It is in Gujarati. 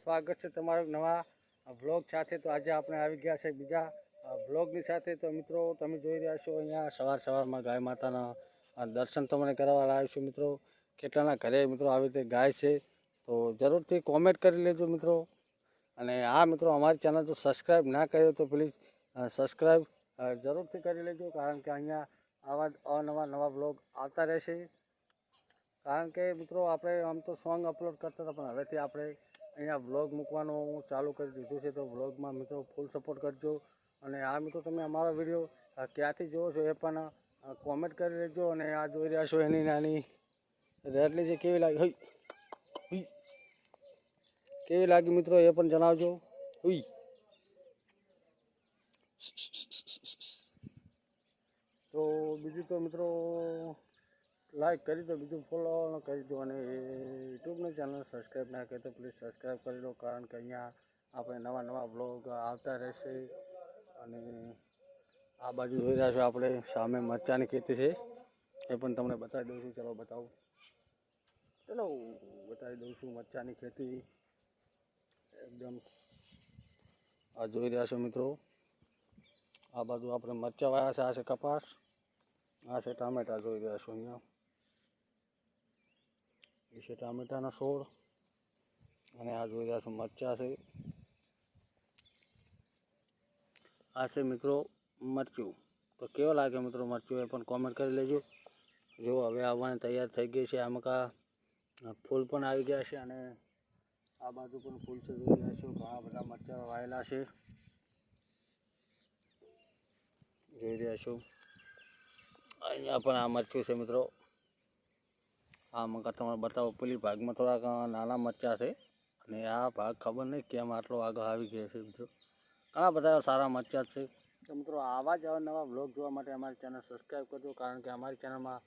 સ્વાગત છે તમારું નવા વ્લોગ સાથે। તો આજે આપણે આવી ગયા છે બીજા વ્લોગની સાથે। તો મિત્રો તમે જોઈ રહ્યા છો અહીંયા સવારમાં ગાય માતાના દર્શન તમને કરાવવા આવ્યો છું મિત્રો। કેટલાના ઘરે મિત્રો આવી રીતે ગાય છે તો જરૂરથી કોમેન્ટ કરી લેજો મિત્રો। અને આ મિત્રો અમારી ચેનલ જો સબસ્ક્રાઈબ ના કર્યો તો પ્લીઝ સબસ્ક્રાઈબ જરૂરથી કરી લેજો, કારણ કે અહીંયા આવા અવનવા વ્લોગ આવતા રહેશે। કારણ કે મિત્રો આપણે આમ તો સોંગ અપલોડ કરતા હતા, પણ હવેથી આપણે અહીંયા વ્લોગ મૂકવાનું ચાલુ કરી દીધું છે। તો વ્લોગમાં મિત્રો ફૂલ સપોર્ટ કરજો। અને આ મિત્રો તમે અમારો વિડીયો ક્યાંથી જોવો છો એ પણ કોમેન્ટ કરી લેજો। અને આ જોઈ રહ્યા છો એની નાની રેટલી છે, કેવી લાગી કેવી લાગી મિત્રો એ પણ જણાવજો। તો બીજું તો મિત્રો લાઈક કરી દો, બીજું ફોલો કરી દો, અને યુટ્યુબની ચેનલ સબસ્ક્રાઈબ ના કરી તો પ્લીઝ સબસ્ક્રાઈબ કરી દો, કારણ કે અહીંયા આપણે નવા વ્લોગ આવતા રહેશે। અને આ બાજુ જોઈ રહ્યા છો આપણે સામે મરચાંની ખેતી છે, એ પણ તમને બતાવી દઉં છું। ચલો બતાવું, બતાવી દઉં છું મરચાંની ખેતી એકદમ। આ જોઈ રહ્યા છો મિત્રો, આ બાજુ આપણે મરચાં વાવ્યા છે, આ છે કપાસ, આ છે ટામેટા જોઈ રહ્યા છો અહીંયા, એ છે ટામેટાના છોડ, અને આ જોઈ રહ્યા છો મરચાં છે, આ છે મિત્રો મરચું। તો કેવો લાગે મિત્રો મરચું એ પણ કોમેન્ટ કરી લેજો। જો હવે આવવાની તૈયાર થઈ ગઈ છે, આમાં ફૂલ પણ આવી ગયા છે, અને આ બાજુ પણ ફૂલ છે જોઈ રહ્યા છો। ઘણા બધા મરચાં વાયેલા છે જોઈ રહ્યા છો। અહીંયા પણ આ મરચું છે મિત્રો। આ મકા તમારે બતાવો, પેલી ભાગમાં થોડાક નાના મરચાં છે, અને આ ભાગ ખબર નહીં કેમ આટલો આગળ આવી ગયો છે મિત્રો। ઘણા બધા સારા મરચાં છે। તો મિત્રો આવા જ નવા વ્લોગ જોવા માટે અમારી ચેનલ સબસ્ક્રાઈબ કરજો, કારણ કે અમારી ચેનલમાં